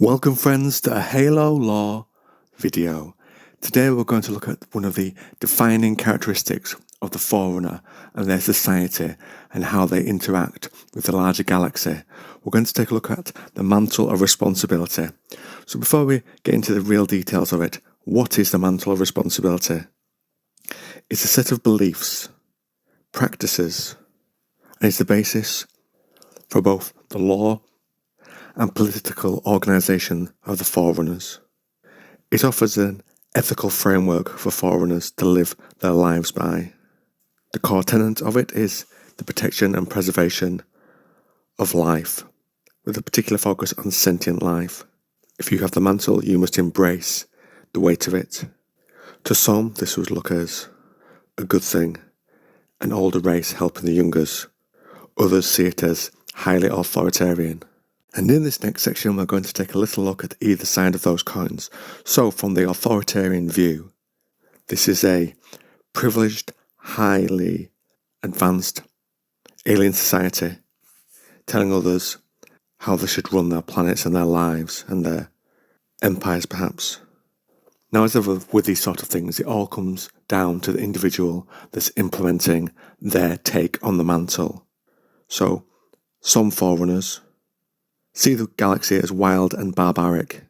Welcome friends to a Halo Lore video. Today we're going to look at one of the defining characteristics of the Forerunner and their society and how they interact with the larger galaxy. We're going to take a look at the Mantle of Responsibility. So before we get into the real details of it, what is the Mantle of Responsibility? It's a set of beliefs, practices, and it's the basis for both the law and political organisation of the Forerunners. It offers an ethical framework for Forerunners to live their lives by. The core tenet of it is the protection and preservation of life, with a particular focus on sentient life. If you have the mantle, you must embrace the weight of it. To some, this would look as a good thing, an older race helping the youngers. Others see it as highly authoritarian. And in this next section, we're going to take a little look at either side of those coins. So from the authoritarian view, this is a privileged, highly advanced alien society telling others how they should run their planets and their lives and their empires perhaps. Now, as ever with these sort of things, it all comes down to the individual that's implementing their take on the mantle. So some Forerunners see the galaxy as wild and barbaric,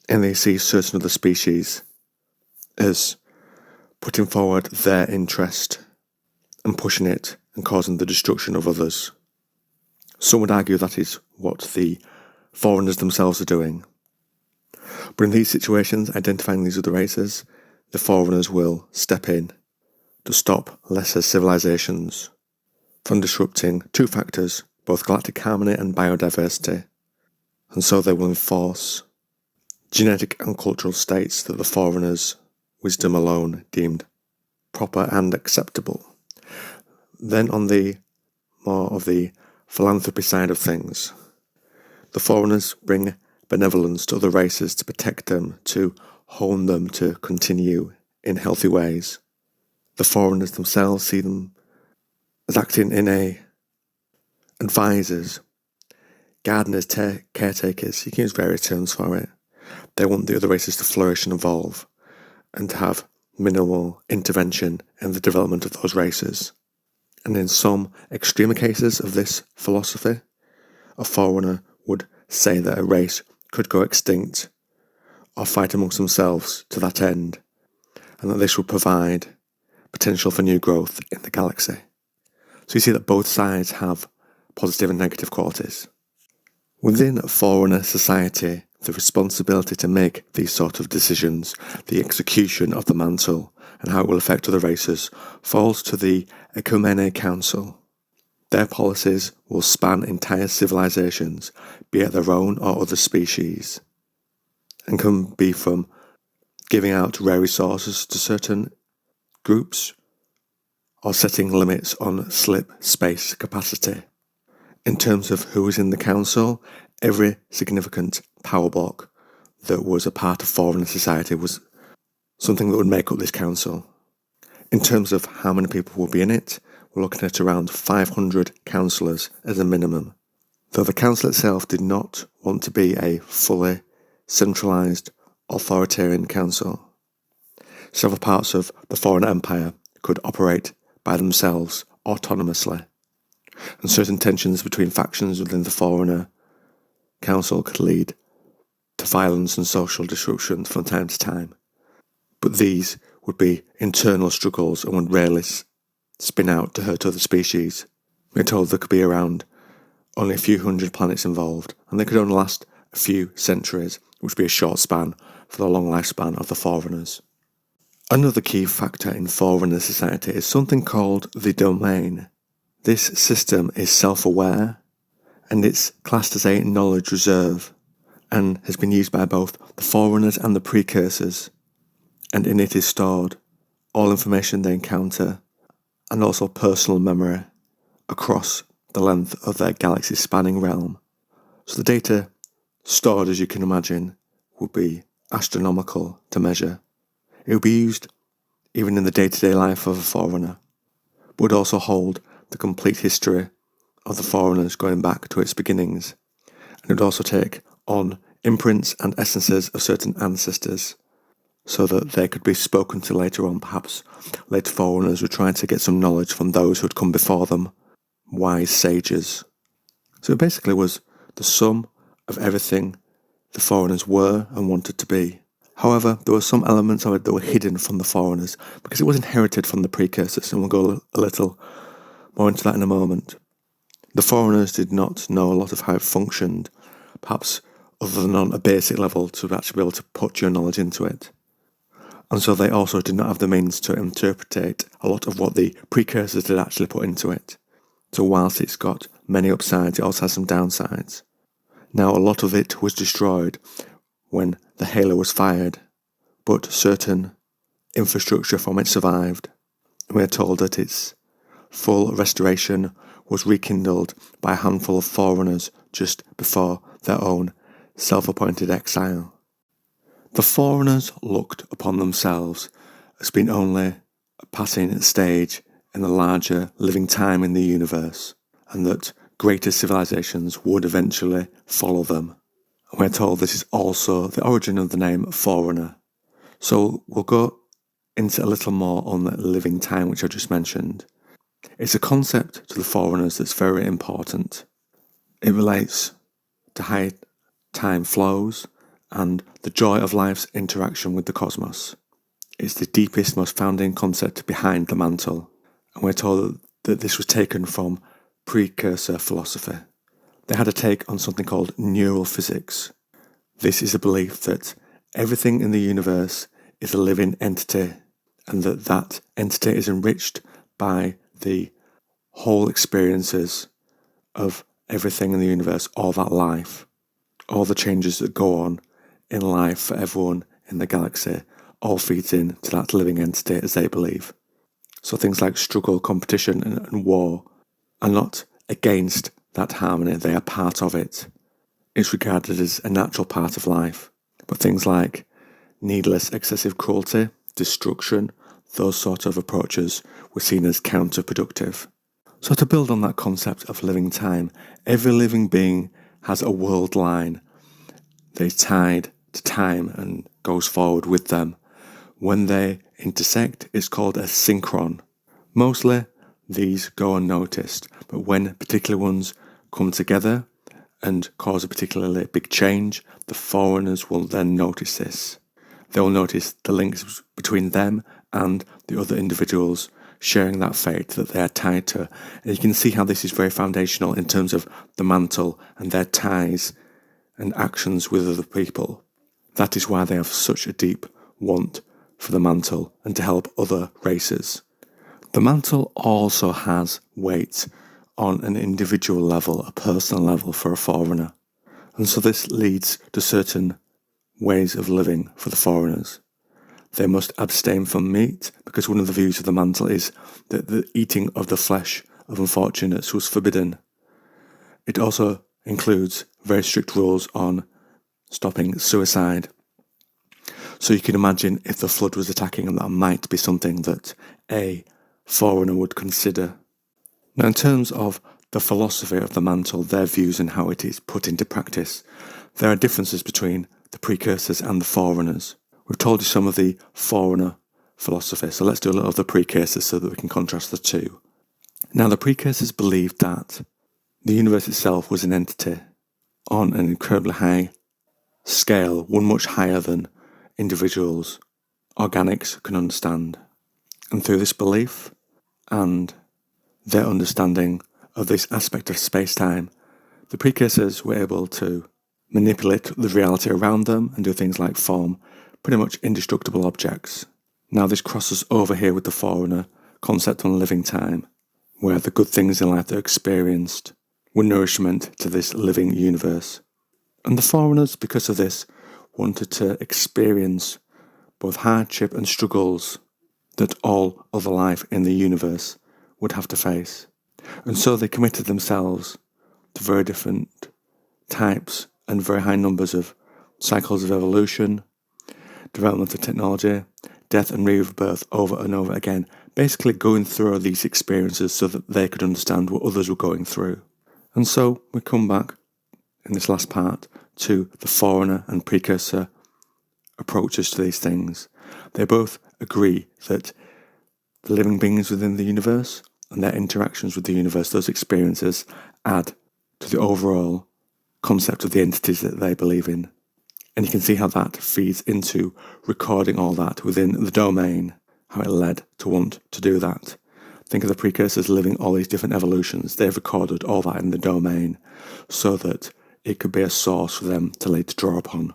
and they see certain other species as putting forward their interest and pushing it and causing the destruction of others. Some would argue that is what the Forerunners themselves are doing. But in these situations, identifying these other races, the Forerunners will step in to stop lesser civilizations from disrupting two factors, both galactic harmony and biodiversity, and so they will enforce genetic and cultural states that the Forerunners' wisdom alone deemed proper and acceptable. Then on the more of the philanthropy side of things, the Forerunners bring benevolence to other races to protect them, to hone them to continue in healthy ways. The Forerunners themselves see them as acting in a advisors, gardeners, caretakers, you can use various terms for it. They want the other races to flourish and evolve and to have minimal intervention in the development of those races. And in some extreme cases of this philosophy, a Forerunner would say that a race could go extinct or fight amongst themselves to that end, and that this would provide potential for new growth in the galaxy. So you see that both sides have positive and negative qualities. Within a Forerunner society, the responsibility to make these sort of decisions, the execution of the mantle, and how it will affect other races, falls to the Ecumene Council. Their policies will span entire civilizations, be it their own or other species, and can be from giving out rare resources to certain groups, or setting limits on slip space capacity. In terms of who was in the council, every significant power block that was a part of Forerunner society was something that would make up this council. In terms of how many people will be in it, we're looking at around 500 councillors as a minimum. Though the council itself did not want to be a fully centralised authoritarian council, several parts of the Forerunner Empire could operate by themselves autonomously, and certain tensions between factions within the Forerunner Council could lead to violence and social disruption from time to time. But these would be internal struggles and would rarely spin out to hurt other species. We're told there could be around only a few hundred planets involved, and they could only last a few centuries, which would be a short span for the long lifespan of the Forerunners. Another key factor in Forerunner society is something called the domain. This system is self-aware, and it's classed as a knowledge reserve, and has been used by both the Forerunners and the Precursors, and in it is stored all information they encounter, and also personal memory across the length of their galaxy-spanning realm. So the data stored, as you can imagine, would be astronomical to measure. It would be used even in the day-to-day life of a Forerunner, but would also hold the complete history of the Forerunners going back to its beginnings, and it would also take on imprints and essences of certain ancestors, so that they could be spoken to later on. Perhaps later Forerunners were trying to get some knowledge from those who had come before them, wise sages. So it basically was the sum of everything the Forerunners were and wanted to be. However, there were some elements of it that were hidden from the Forerunners because it was inherited from the precursors, and we'll go a little more into that in a moment. The Forerunners did not know a lot of how it functioned, perhaps other than on a basic level to actually be able to put your knowledge into it. And so they also did not have the means to interpret a lot of what the precursors had actually put into it. So whilst it's got many upsides, it also has some downsides. Now, a lot of it was destroyed when the halo was fired, but certain infrastructure from it survived. We are told that its full restoration was rekindled by a handful of Forerunners just before their own self-appointed exile. The Forerunners looked upon themselves as being only a passing stage in the larger living time in the universe, and that greater civilizations would eventually follow them. And we're told this is also the origin of the name Forerunner. So we'll go into a little more on the living time, which I just mentioned. It's a concept to the Forerunners that's very important. It relates to how time flows and the joy of life's interaction with the cosmos. It's the deepest, most founding concept behind the Mantle, and we're told that this was taken from precursor philosophy. They had a take on something called neural physics. This is a belief that everything in the universe is a living entity, and that entity is enriched by the whole experiences of everything in the universe, all that life, all the changes that go on in life for everyone in the galaxy, all feeds into that living entity as they believe. So things like struggle, competition and war are not against that harmony, they are part of it. It's regarded as a natural part of life. But things like needless excessive cruelty, destruction, those sort of approaches were seen as counterproductive. So to build on that concept of living time, every living being has a world line that is tied to time and goes forward with them. When they intersect, it's called a synchron. Mostly, these go unnoticed, but when particular ones come together and cause a particularly big change, the Forerunners will then notice this. They will notice the links between them and the other individuals sharing that fate that they are tied to. And you can see how this is very foundational in terms of the Mantle and their ties and actions with other people. That is why they have such a deep want for the Mantle and to help other races. The Mantle also has weight on an individual level, a personal level for a Forerunner. And so this leads to certain ways of living for the Forerunners. They must abstain from meat, because one of the views of the Mantle is that the eating of the flesh of unfortunates was forbidden. It also includes very strict rules on stopping suicide. So you can imagine if the flood was attacking them, that might be something that a Forerunner would consider. Now, in terms of the philosophy of the Mantle, their views and how it is put into practice, there are differences between the precursors and the Forerunners. We've told you some of the Forerunner philosophy, so let's do a little of the precursors so that we can contrast the two. Now, the precursors believed that the universe itself was an entity on an incredibly high scale, one much higher than individuals, organics can understand. And through this belief and their understanding of this aspect of space-time, the precursors were able to manipulate the reality around them and do things like form pretty much indestructible objects. Now this crosses over here with the Forerunner concept on living time, where the good things in life that are experienced were nourishment to this living universe. And the Forerunners, because of this, wanted to experience both hardship and struggles that all other life in the universe would have to face. And so they committed themselves to very different types and very high numbers of cycles of evolution, development of technology, death and rebirth over and over again, basically going through these experiences so that they could understand what others were going through. And so we come back in this last part to the Forerunner and precursor approaches to these things. They both agree that the living beings within the universe and their interactions with the universe, those experiences, add to the overall concept of the entities that they believe in. And you can see how that feeds into recording all that within the domain, how it led to want to do that. Think of the precursors living all these different evolutions. They've recorded all that in the domain so that it could be a source for them to later draw upon.